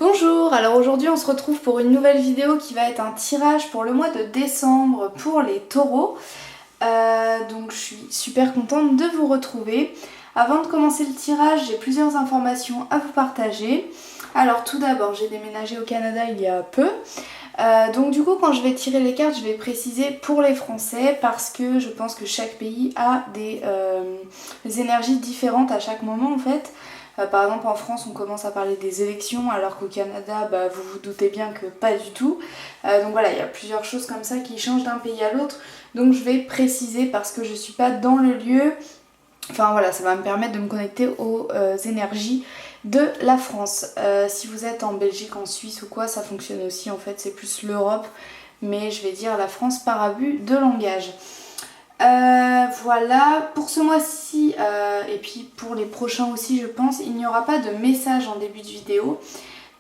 Bonjour, alors aujourd'hui on se retrouve pour une nouvelle vidéo qui va être un tirage pour le mois de décembre pour les taureaux. Donc je suis super contente de vous retrouver. Avant de commencer le tirage, j'ai plusieurs informations à vous partager. Alors tout d'abord, j'ai déménagé au Canada il y a peu. Donc du coup quand je vais tirer les cartes, je vais préciser pour les Français parce que je pense que chaque pays a des énergies différentes à chaque moment en fait. Par exemple en France on commence à parler des élections alors qu'au Canada vous vous doutez bien que pas du tout. Donc voilà, il y a plusieurs choses comme ça qui changent d'un pays à l'autre. Donc je vais préciser parce que je suis pas dans le lieu. Enfin voilà, ça va me permettre de me connecter aux énergies de la France. Si vous êtes en Belgique, en Suisse ou quoi, ça fonctionne aussi en fait, c'est plus l'Europe. Mais je vais dire la France par abus de langage. Voilà, pour ce mois-ci et puis pour les prochains aussi je pense, il n'y aura pas de message en début de vidéo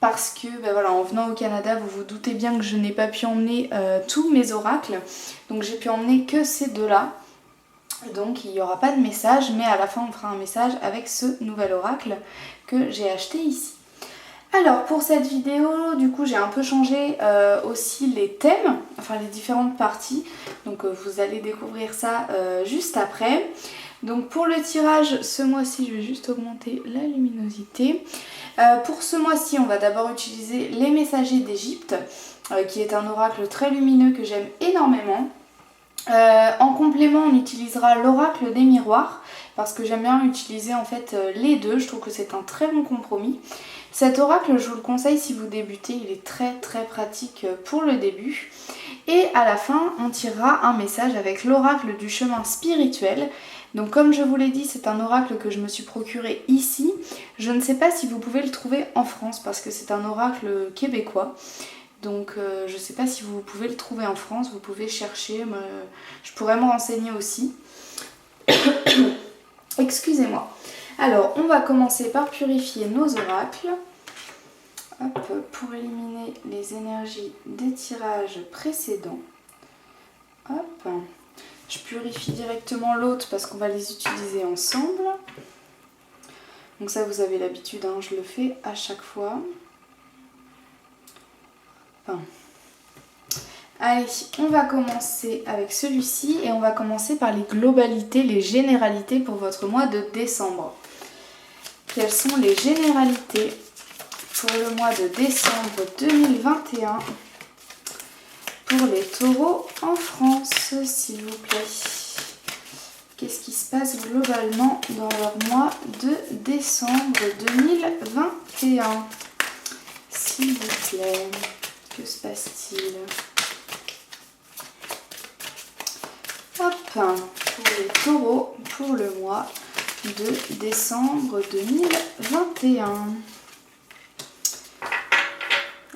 parce que voilà, en venant au Canada vous vous doutez bien que je n'ai pas pu emmener tous mes oracles, donc j'ai pu emmener que ces deux-là, donc il n'y aura pas de message, mais à la fin on fera un message avec ce nouvel oracle que j'ai acheté ici. Alors pour cette vidéo, du coup j'ai un peu changé aussi les thèmes, enfin les différentes parties, donc vous allez découvrir ça juste après. Donc pour le tirage ce mois-ci, je vais juste augmenter la luminosité. Pour ce mois-ci, on va d'abord utiliser les messagers d'Égypte, qui est un oracle très lumineux que j'aime énormément. En complément, on utilisera l'oracle des miroirs, parce que j'aime bien utiliser en fait les deux, je trouve que c'est un très bon compromis. Cet oracle, je vous le conseille si vous débutez, il est très pratique pour le début. Et à la fin, on tirera un message avec l'oracle du chemin spirituel. Donc comme je vous l'ai dit, c'est un oracle que je me suis procuré ici. Je ne sais pas si vous pouvez le trouver en France parce que c'est un oracle québécois. Donc je ne sais pas si vous pouvez le trouver en France, vous pouvez chercher, je pourrais me renseigner aussi. Excusez-moi. Alors on va commencer par purifier nos oracles. Hop, pour éliminer les énergies des tirages précédents. Hop. Je purifie directement l'autre parce qu'on va les utiliser ensemble. Donc ça vous avez l'habitude, hein, je le fais à chaque fois. Enfin. Allez, on va commencer avec celui-ci et on va commencer par les globalités, les généralités pour votre mois de décembre. Quelles sont les généralités pour le mois de décembre 2021 pour les taureaux en France, s'il vous plaît? Qu'est-ce qui se passe globalement dans leur mois de décembre 2021? S'il vous plaît, que se passe-t-il? Hop, pour les taureaux, pour le mois de décembre 2021.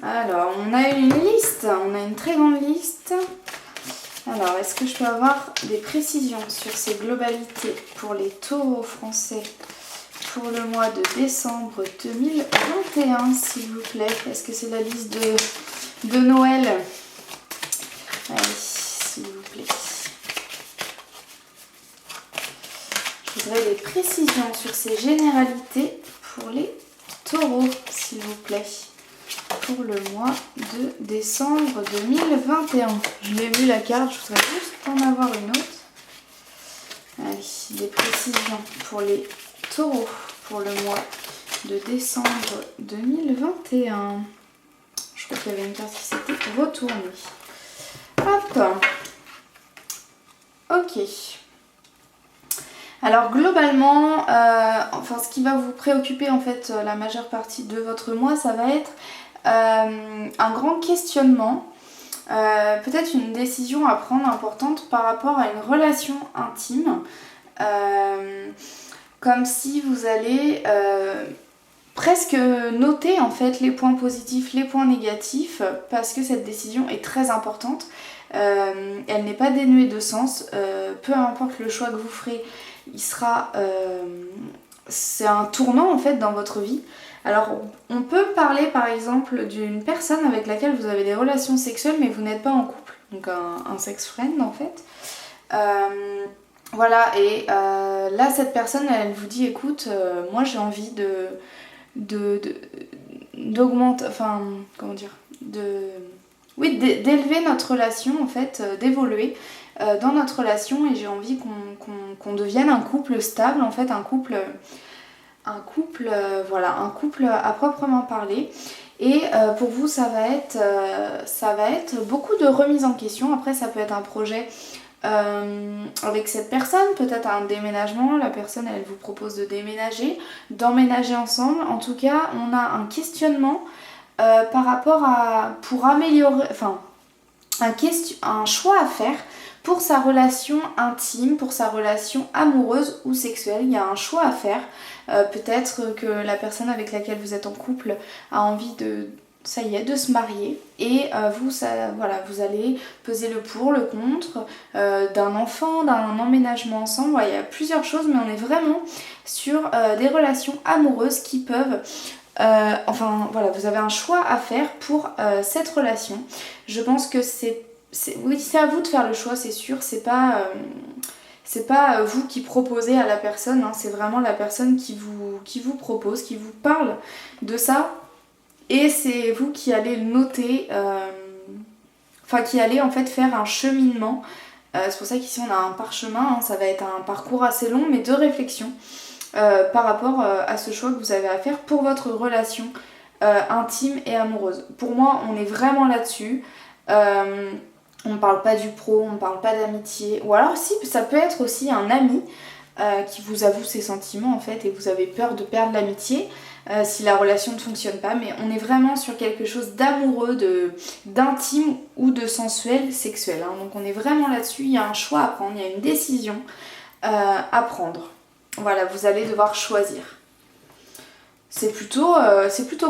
Alors, on a une liste, on a une très grande liste. Alors, est-ce que je peux avoir des précisions sur ces globalités pour les taureaux français pour le mois de décembre 2021, s'il vous plaît? Est-ce que c'est la liste de Noël? Allez, s'il vous plaît. Je voudrais des précisions sur ces généralités pour les taureaux, s'il vous plaît. Pour le mois de décembre 2021. Je l'ai vu la carte, je voudrais juste en avoir une autre. Allez, des précisions pour les taureaux pour le mois de décembre 2021. Je crois qu'il y avait une carte qui s'était retournée. Hop. Ok. Alors globalement, enfin ce qui va vous préoccuper en fait la majeure partie de votre mois, ça va être un grand questionnement, peut-être une décision à prendre importante par rapport à une relation intime, comme si vous allez presque noter en fait les points positifs, les points négatifs, parce que cette décision est très importante, elle n'est pas dénuée de sens, peu importe le choix que vous ferez, il sera, c'est un tournant en fait dans votre vie. Alors on peut parler par exemple d'une personne avec laquelle vous avez des relations sexuelles mais vous n'êtes pas en couple, donc un sex friend en fait. Voilà, et là cette personne elle vous dit écoute, moi j'ai envie d'augmenter, enfin comment dire, oui, d'élever notre relation en fait, d'évoluer dans notre relation, et j'ai envie qu'on devienne un couple stable en fait, voilà, un couple à proprement parler. Et pour vous ça va être beaucoup de remise en question. Après ça peut être un projet avec cette personne, peut-être un déménagement, la personne elle vous propose de déménager, d'emménager ensemble. En tout cas on a un questionnement par rapport pour améliorer, enfin un choix à faire pour sa relation intime, pour sa relation amoureuse ou sexuelle. Il y a un choix à faire. Peut-être que la personne avec laquelle vous êtes en couple a envie de se marier, et vous allez peser le pour, le contre d'un enfant, d'un emménagement ensemble. Ouais, il y a plusieurs choses, mais on est vraiment sur des relations amoureuses qui peuvent vous avez un choix à faire pour cette relation. Je pense que oui, c'est à vous de faire le choix, c'est sûr. C'est pas vous qui proposez à la personne, hein, c'est vraiment la personne qui vous propose, qui vous parle de ça, et c'est vous qui allez noter, qui allez en fait faire un cheminement. C'est pour ça qu'ici on a un parchemin, hein, ça va être un parcours assez long, mais de réflexion. Par rapport à ce choix que vous avez à faire pour votre relation intime et amoureuse. Pour moi, on est vraiment là-dessus. On ne parle pas du pro, on ne parle pas d'amitié. Ou alors si, ça peut être aussi un ami qui vous avoue ses sentiments en fait, et vous avez peur de perdre l'amitié si la relation ne fonctionne pas. Mais on est vraiment sur quelque chose d'amoureux, d'intime ou de sensuel, sexuel. Hein. Donc on est vraiment là-dessus, il y a un choix à prendre, il y a une décision à prendre. Voilà, vous allez devoir choisir. C'est plutôt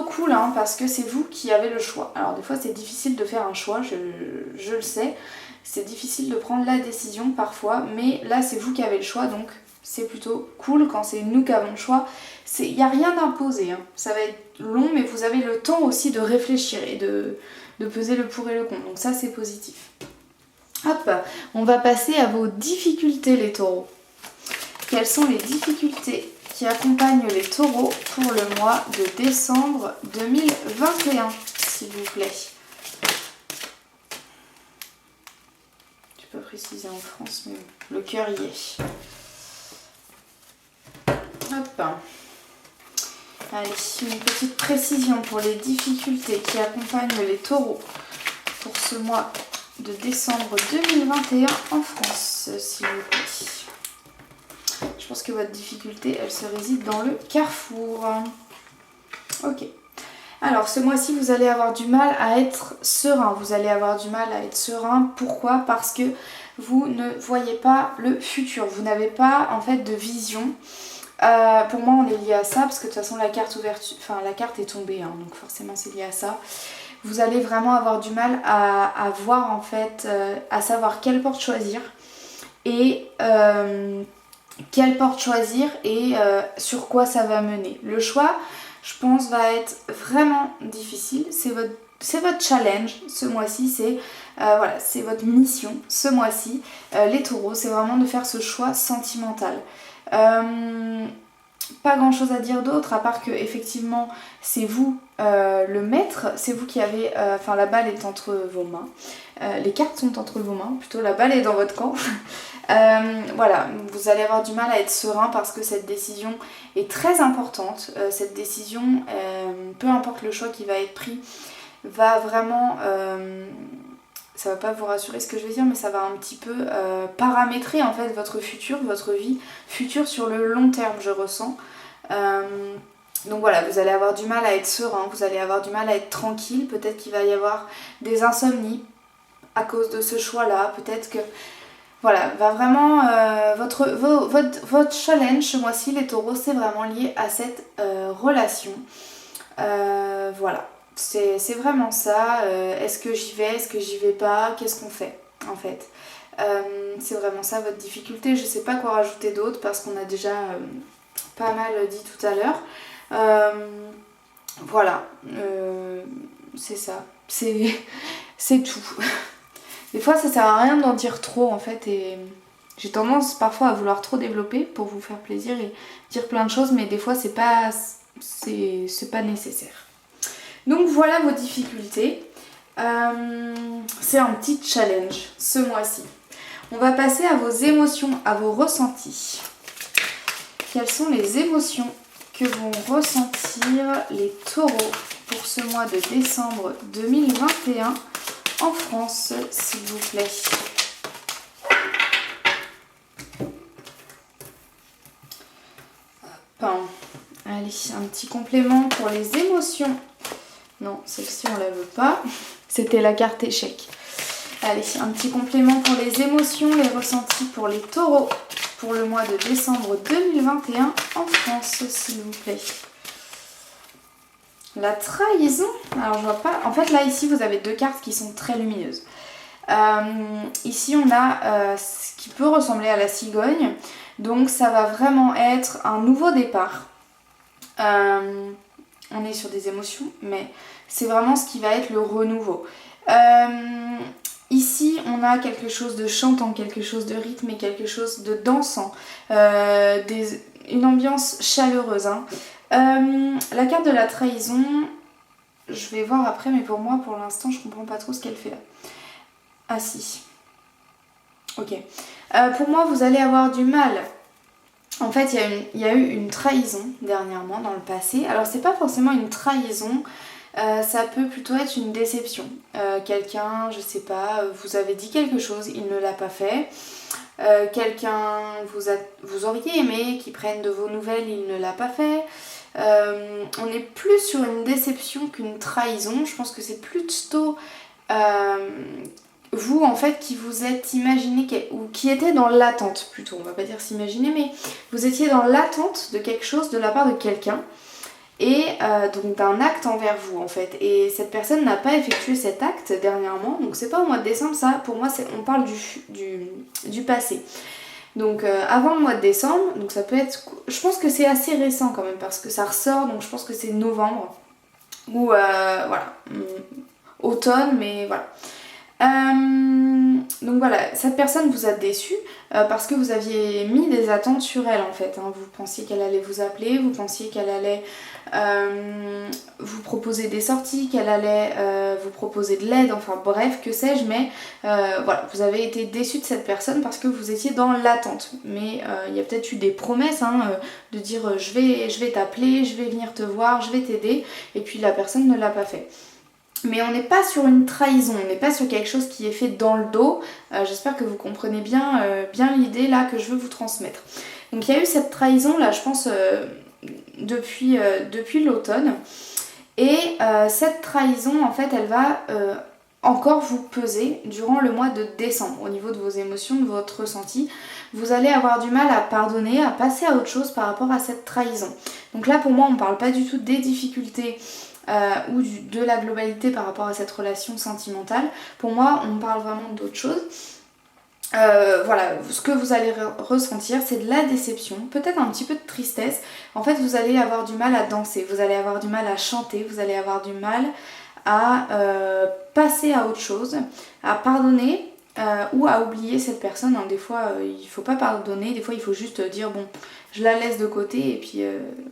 cool, hein, parce que c'est vous qui avez le choix. Alors des fois c'est difficile de faire un choix, je le sais. C'est difficile de prendre la décision parfois, mais là c'est vous qui avez le choix, donc c'est plutôt cool quand c'est nous qui avons le choix. Il n'y a rien d'imposé, hein. Ça va être long, mais vous avez le temps aussi de réfléchir et de peser le pour et le contre. Donc ça c'est positif. Hop, on va passer à vos difficultés les taureaux. Quelles sont les difficultés qui accompagnent les taureaux pour le mois de décembre 2021, s'il vous plaît? Je peux préciser en France, mais le cœur y est. Hop. Allez, une petite précision pour les difficultés qui accompagnent les taureaux pour ce mois de décembre 2021 en France, s'il vous plaît. Je pense que votre difficulté, elle se réside dans le carrefour. Ok. Alors, ce mois-ci, vous allez avoir du mal à être serein. Vous allez avoir du mal à être serein. Pourquoi? Parce que vous ne voyez pas le futur. Vous n'avez pas, en fait, de vision. Pour moi, on est lié à ça, parce que de toute façon, la carte est tombée. Hein, donc, forcément, c'est lié à ça. Vous allez vraiment avoir du mal à voir, en fait, à savoir quelle porte choisir. Et... quelle porte choisir et sur quoi ça va mener. Le choix, je pense, va être vraiment difficile. C'est votre challenge ce mois-ci, c'est votre mission ce mois-ci. Les taureaux, c'est vraiment de faire ce choix sentimental. Pas grand chose à dire d'autre, à part que effectivement c'est vous le maître, c'est vous qui avez, la balle est entre vos mains, les cartes sont entre vos mains, plutôt la balle est dans votre camp. Voilà, vous allez avoir du mal à être serein parce que cette décision est très importante. Cette décision, peu importe le choix qui va être pris, va vraiment... ça va pas vous rassurer ce que je vais dire, mais ça va un petit peu paramétrer en fait votre futur, votre vie future sur le long terme, je ressens. Donc voilà, vous allez avoir du mal à être serein, vous allez avoir du mal à être tranquille. Peut-être qu'il va y avoir des insomnies à cause de ce choix-là. Peut-être que... Voilà, va vraiment votre challenge ce mois-ci, les taureaux, c'est vraiment lié à cette relation. Voilà, c'est vraiment ça. Est-ce que j'y vais, est-ce que j'y vais pas? Qu'est-ce qu'on fait en fait? C'est vraiment ça votre difficulté. Je sais pas quoi rajouter d'autre parce qu'on a déjà pas mal dit tout à l'heure. Voilà, c'est ça. C'est tout. Des fois ça sert à rien d'en dire trop en fait, et j'ai tendance parfois à vouloir trop développer pour vous faire plaisir et dire plein de choses, mais des fois c'est pas nécessaire. Donc voilà vos difficultés. C'est un petit challenge ce mois-ci. On va passer à vos émotions, à vos ressentis. Quelles sont les émotions que vont ressentir les taureaux pour ce mois de décembre 2021 en France, s'il vous plaît? Allez, un petit complément pour les émotions. Non, celle-ci on la veut pas. C'était la carte échec. Allez, un petit complément pour les émotions, les ressentis pour les taureaux pour le mois de décembre 2021 en France, s'il vous plaît. La trahison. Alors je vois pas. En fait là ici vous avez deux cartes qui sont très lumineuses. Ici on a ce qui peut ressembler à la cigogne. Donc ça va vraiment être un nouveau départ. On est sur des émotions, mais c'est vraiment ce qui va être le renouveau. Ici, on a quelque chose de chantant, quelque chose de rythme et quelque chose de dansant. Une ambiance chaleureuse. Hein. La carte de la trahison, je vais voir après, mais pour moi, pour l'instant, je comprends pas trop ce qu'elle fait là. Ah si. Ok. Pour moi, vous allez avoir du mal. En fait, il y a eu une trahison dernièrement dans le passé. Alors, c'est pas forcément une trahison, ça peut plutôt être une déception. Quelqu'un, je sais pas, vous avez dit quelque chose, il ne l'a pas fait. Quelqu'un vous auriez aimé qu'il prenne de vos nouvelles, il ne l'a pas fait. On est plus sur une déception qu'une trahison. Je pense que c'est plutôt vous en fait qui vous êtes imaginé ou qui était dans l'attente plutôt, on va pas dire s'imaginer, mais vous étiez dans l'attente de quelque chose de la part de quelqu'un et donc d'un acte envers vous en fait, et cette personne n'a pas effectué cet acte dernièrement, donc c'est pas au mois de décembre, ça pour moi on parle du passé. Donc avant le mois de décembre, donc ça peut être, je pense que c'est assez récent quand même parce que ça ressort, donc je pense que c'est novembre ou voilà, automne, mais voilà. Donc voilà, cette personne vous a déçu parce que vous aviez mis des attentes sur elle en fait. Hein. Vous pensiez qu'elle allait vous appeler, vous pensiez qu'elle allait vous proposer des sorties, qu'elle allait vous proposer de l'aide, enfin bref, que sais-je, mais voilà, vous avez été déçu de cette personne parce que vous étiez dans l'attente. Mais il y a peut-être eu des promesses de dire je vais t'appeler, je vais venir te voir, je vais t'aider, et puis la personne ne l'a pas fait. Mais on n'est pas sur une trahison, on n'est pas sur quelque chose qui est fait dans le dos. J'espère que vous comprenez bien l'idée là que je veux vous transmettre. Donc il y a eu cette trahison là, je pense, depuis l'automne. Et cette trahison, en fait, elle va encore vous peser durant le mois de décembre. Au niveau de vos émotions, de votre ressenti, vous allez avoir du mal à pardonner, à passer à autre chose par rapport à cette trahison. Donc là, pour moi, on ne parle pas du tout des difficultés ou de la globalité par rapport à cette relation sentimentale. Pour moi, on parle vraiment d'autre chose. Voilà, ce que vous allez ressentir, c'est de la déception, peut-être un petit peu de tristesse. En fait, vous allez avoir du mal à danser, vous allez avoir du mal à chanter, vous allez avoir du mal à passer à autre chose, à pardonner ou à oublier cette personne. Hein. Des fois, il faut pas pardonner, des fois, il faut juste dire bon, je la laisse de côté et puis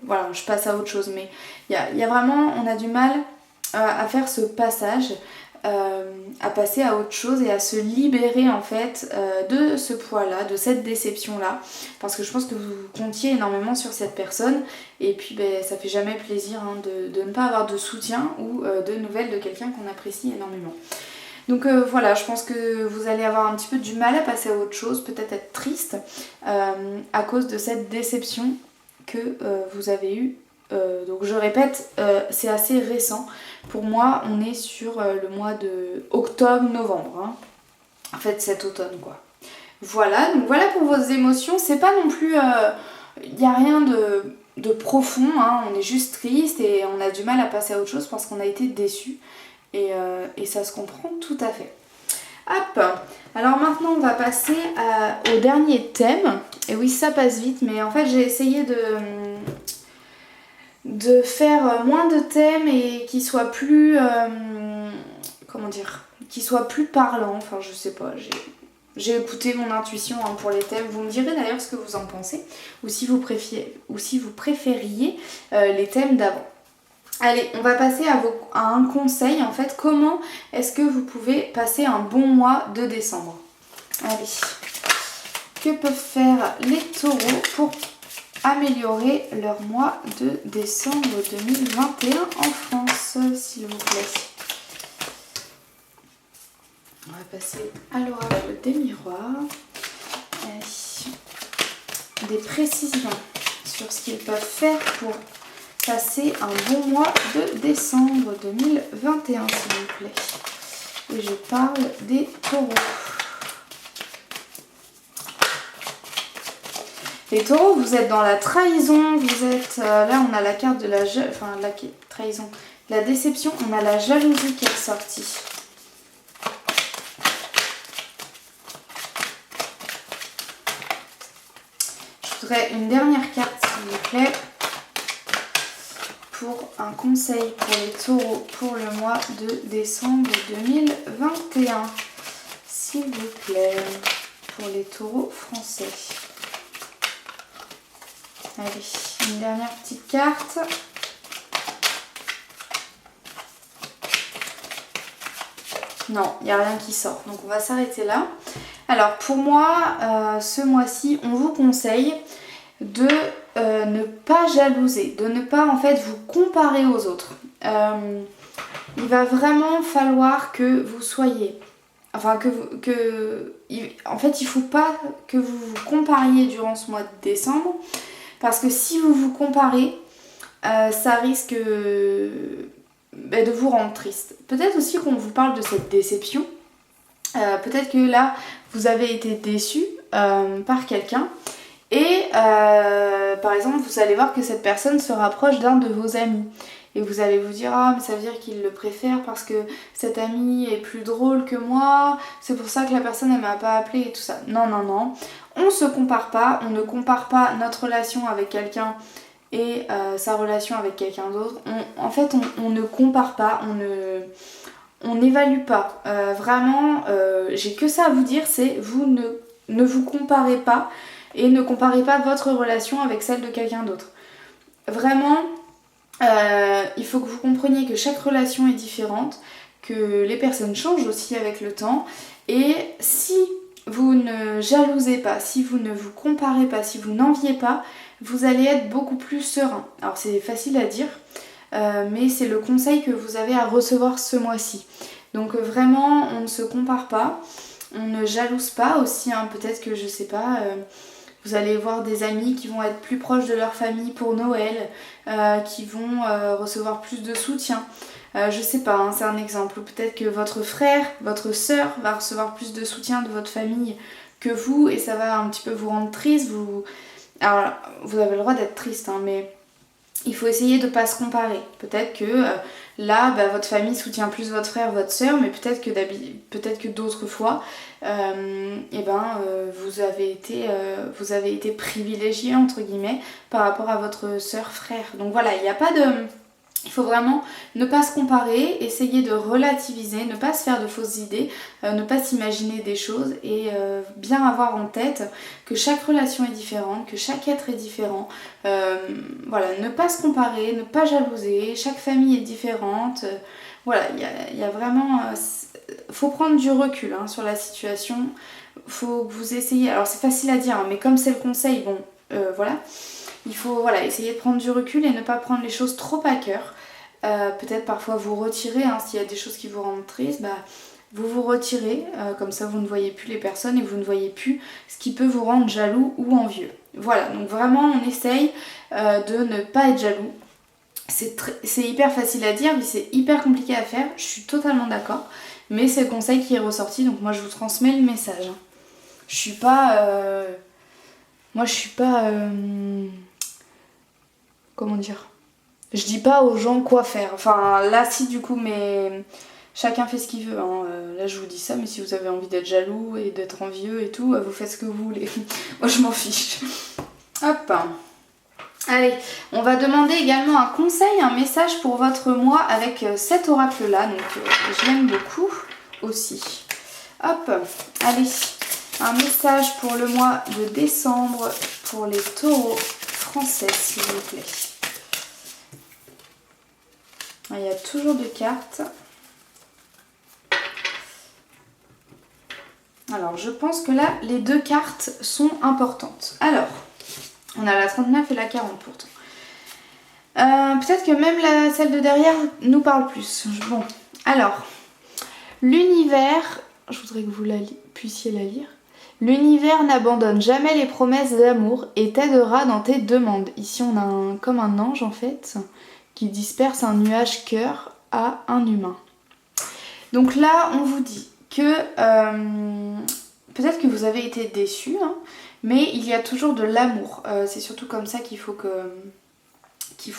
voilà, je passe à autre chose. Mais il y a vraiment, on a du mal à faire ce passage. À passer à autre chose et à se libérer en fait de ce poids-là, de cette déception-là, parce que je pense que vous comptiez énormément sur cette personne et puis ça fait jamais plaisir hein, de ne pas avoir de soutien ou de nouvelles de quelqu'un qu'on apprécie énormément. Donc voilà, je pense que vous allez avoir un petit peu du mal à passer à autre chose, peut-être être triste à cause de cette déception que vous avez eue. Donc je répète, c'est assez récent. Pour moi, on est sur le mois de octobre-novembre. Hein. En fait, cet automne, quoi. Voilà, donc voilà pour vos émotions. C'est pas non plus... Il n'y a rien de profond. Hein. On est juste triste et on a du mal à passer à autre chose parce qu'on a été déçus. Et ça se comprend tout à fait. Hop. Alors maintenant, on va passer au dernier thème. Et oui, ça passe vite, mais en fait, j'ai essayé de faire moins de thèmes et qui soient plus qui soient plus parlants. Enfin je sais pas, j'ai écouté mon intuition hein, pour les thèmes. Vous me direz d'ailleurs ce que vous en pensez ou si vous préfériez les thèmes d'avant. Allez, on va passer à un conseil en fait. Comment est-ce que vous pouvez passer un bon mois de décembre? Allez, que peuvent faire les taureaux pour améliorer leur mois de décembre 2021 en France, s'il vous plaît? On va passer à l'oracle des miroirs. Allez. Des précisions sur ce qu'ils peuvent faire pour passer un bon mois de décembre 2021, s'il vous plaît. Et je parle des taureaux. Les taureaux, vous êtes dans la trahison, vous êtes... là, on a la carte de la trahison, la déception, on a la jalousie qui est ressortie. Je voudrais une dernière carte, s'il vous plaît, pour un conseil pour les taureaux pour le mois de décembre 2021. S'il vous plaît, pour les taureaux français. Allez, une dernière petite carte. Non, il n'y a rien qui sort. Donc on va s'arrêter là. Alors pour moi, ce mois-ci, on vous conseille de ne pas jalouser, de ne pas en fait vous comparer aux autres. Il va vraiment falloir que vous soyez... Enfin, en fait, il ne faut pas que vous vous compariez durant ce mois de décembre. Parce que si vous vous comparez, ça risque de vous rendre triste. Peut-être aussi qu'on vous parle de cette déception. Peut-être que là, vous avez été déçu par quelqu'un. Et par exemple, vous allez voir que cette personne se rapproche d'un de vos amis. Et vous allez vous dire, ah mais ça veut dire qu'il le préfère parce que cet ami est plus drôle que moi, c'est pour ça que la personne elle m'a pas appelé et tout ça. Non, non, non, on se compare pas, on ne compare pas notre relation avec quelqu'un et sa relation avec quelqu'un d'autre. En fait, on ne compare pas, on n'évalue pas. Vraiment, j'ai que ça à vous dire, c'est vous ne vous comparez pas et ne comparez pas votre relation avec celle de quelqu'un d'autre. Vraiment... il faut que vous compreniez que chaque relation est différente, que les personnes changent aussi avec le temps, et si vous ne jalousez pas, si vous ne vous comparez pas, si vous n'enviez pas, vous allez être beaucoup plus serein. Alors c'est facile à dire, mais c'est le conseil que vous avez à recevoir ce mois-ci. Donc vraiment, on ne se compare pas, on ne jalouse pas aussi, hein, peut-être que je sais pas... Vous allez voir des amis qui vont être plus proches de leur famille pour Noël, qui vont recevoir plus de soutien. Je sais pas, hein, c'est un exemple. Peut-être que votre frère, votre sœur va recevoir plus de soutien de votre famille que vous et ça va un petit peu vous rendre triste. Alors, vous avez le droit d'être triste, hein, mais il faut essayer de ne pas se comparer. Peut-être que là, votre famille soutient plus votre frère, votre sœur, mais peut-être que d'autres fois, vous avez été privilégié entre guillemets par rapport à votre sœur, frère. Donc voilà, il n'y a pas de... Il faut vraiment ne pas se comparer, essayer de relativiser, ne pas se faire de fausses idées, ne pas s'imaginer des choses et bien avoir en tête que chaque relation est différente, que chaque être est différent. Voilà, ne pas se comparer, ne pas jalouser, chaque famille est différente. Voilà, il y a vraiment... faut prendre du recul hein, sur la situation. Faut que vous essayiez... Alors c'est facile à dire, hein, mais comme c'est le conseil, bon, voilà... Il faut essayer de prendre du recul et ne pas prendre les choses trop à cœur. Peut-être parfois vous retirer, hein, s'il y a des choses qui vous rendent triste, vous vous retirez, comme ça vous ne voyez plus les personnes et vous ne voyez plus ce qui peut vous rendre jaloux ou envieux. Voilà, donc vraiment on essaye de ne pas être jaloux. C'est hyper facile à dire, mais c'est hyper compliqué à faire, je suis totalement d'accord. Mais c'est le conseil qui est ressorti, donc moi je vous transmets le message. Je suis pas... comment dire, je dis pas aux gens quoi faire, enfin là si du coup, mais chacun fait ce qu'il veut, hein. Là je vous dis ça, mais si vous avez envie d'être jaloux et d'être envieux et tout, vous faites ce que vous voulez. Moi je m'en fiche. Hop. Allez, on va demander également un conseil, un message pour votre mois avec cet oracle là, donc je l'aime beaucoup aussi. Hop, allez, un message pour le mois de décembre pour les taureaux français, s'il vous plaît. Il y a toujours deux cartes. Alors je pense que là les deux cartes sont importantes. Alors, on a la 39 et la 40 pourtant. Peut-être que même celle de derrière nous parle plus. Bon, alors, l'univers, je voudrais que vous puissiez la lire. L'univers n'abandonne jamais les promesses d'amour et t'aidera dans tes demandes. Ici on a comme un ange en fait qui disperse un nuage cœur à un humain. Donc là on vous dit que peut-être que vous avez été déçus, hein, mais il y a toujours de l'amour. C'est surtout comme ça qu'il faut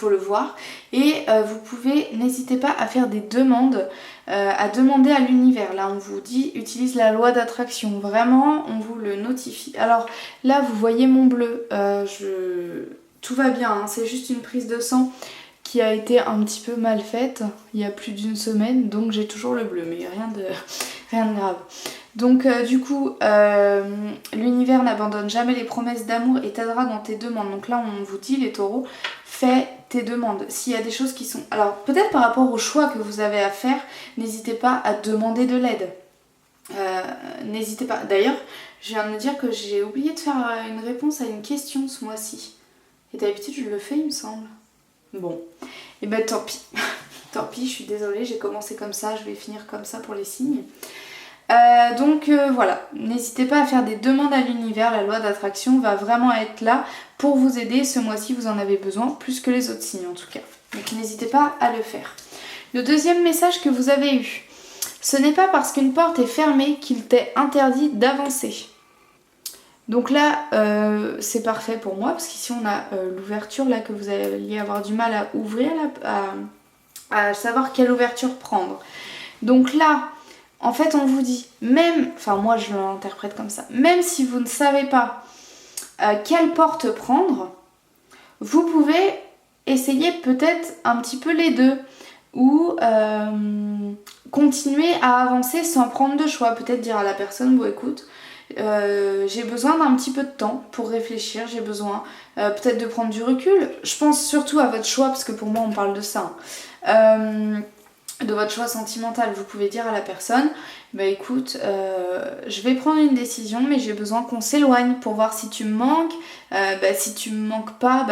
le voir. Et vous pouvez, n'hésitez pas à faire des demandes, à demander à l'univers. Là on vous dit utilise la loi d'attraction, vraiment on vous le notifie. Alors là vous voyez mon bleu, tout va bien, hein, c'est juste une prise de sang qui a été un petit peu mal faite il y a plus d'une semaine, donc j'ai toujours le bleu, mais rien de grave. Donc du coup, l'univers n'abandonne jamais les promesses d'amour et t'aidera dans tes demandes. Donc là on vous dit les taureaux, fais tes demandes. S'il y a des choses qui sont... Alors peut-être par rapport au choix que vous avez à faire, n'hésitez pas à demander de l'aide. N'hésitez pas. D'ailleurs, je viens de me dire que j'ai oublié de faire une réponse à une question ce mois-ci. Et d'habitude je le fais il me semble. Bon, et ben tant pis. Tant pis, je suis désolée, j'ai commencé comme ça, je vais finir comme ça pour les signes. Donc voilà, n'hésitez pas à faire des demandes à l'univers, la loi d'attraction va vraiment être là pour vous aider. Ce mois-ci vous en avez besoin, plus que les autres signes en tout cas. Donc n'hésitez pas à le faire. Le deuxième message que vous avez eu, ce n'est pas parce qu'une porte est fermée qu'il t'est interdit d'avancer. Donc là c'est parfait pour moi parce qu'ici on a l'ouverture là que vous alliez avoir du mal à ouvrir, à savoir quelle ouverture prendre. Donc là en fait on vous dit, même, enfin moi je l'interprète comme ça, même si vous ne savez pas quelle porte prendre, vous pouvez essayer peut-être un petit peu les deux ou continuer à avancer sans prendre de choix, peut-être dire à la personne, bon écoute, j'ai besoin d'un petit peu de temps pour réfléchir, j'ai besoin peut-être de prendre du recul, je pense surtout à votre choix parce que pour moi on parle de ça, de votre choix sentimental. Vous pouvez dire à la personne, bah écoute, je vais prendre une décision mais j'ai besoin qu'on s'éloigne pour voir si tu me manques, si tu me manques pas,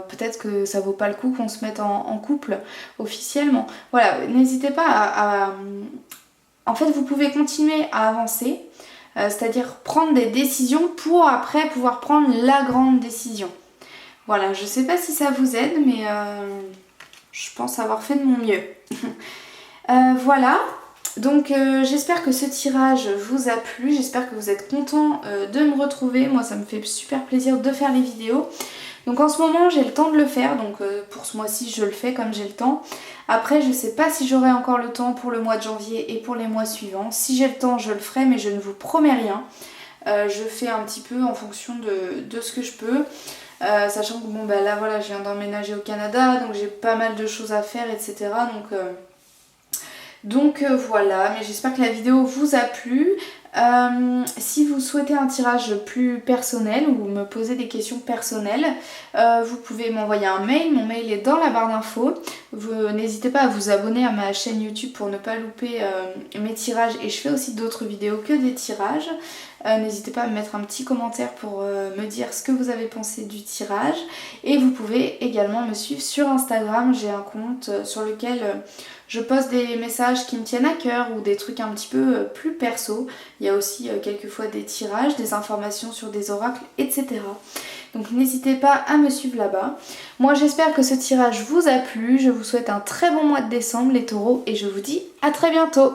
peut-être que ça vaut pas le coup qu'on se mette en couple officiellement. Voilà, n'hésitez pas en fait vous pouvez continuer à avancer, c'est-à-dire prendre des décisions pour après pouvoir prendre la grande décision. Voilà, je sais pas si ça vous aide mais je pense avoir fait de mon mieux. Voilà, donc j'espère que ce tirage vous a plu, j'espère que vous êtes contents de me retrouver. Moi ça me fait super plaisir de faire les vidéos. Donc en ce moment j'ai le temps de le faire, donc pour ce mois-ci je le fais comme j'ai le temps. Après je sais pas si j'aurai encore le temps pour le mois de janvier et pour les mois suivants. Si j'ai le temps je le ferai mais je ne vous promets rien. Je fais un petit peu en fonction de ce que je peux. Sachant que bon là voilà, je viens d'emménager au Canada donc j'ai pas mal de choses à faire etc. Donc voilà, mais j'espère que la vidéo vous a plu. Si vous souhaitez un tirage plus personnel ou me poser des questions personnelles, vous pouvez m'envoyer un mail. Mon mail est dans la barre d'infos. N'hésitez pas à vous abonner à ma chaîne YouTube pour ne pas louper mes tirages. Et je fais aussi d'autres vidéos que des tirages. N'hésitez pas à me mettre un petit commentaire pour me dire ce que vous avez pensé du tirage. Et vous pouvez également me suivre sur Instagram. J'ai un compte sur lequel je poste des messages qui me tiennent à cœur ou des trucs un petit peu plus perso. Il y a aussi quelquefois des tirages, des informations sur des oracles, etc. Donc n'hésitez pas à me suivre là-bas. Moi j'espère que ce tirage vous a plu. Je vous souhaite un très bon mois de décembre les taureaux et je vous dis à très bientôt.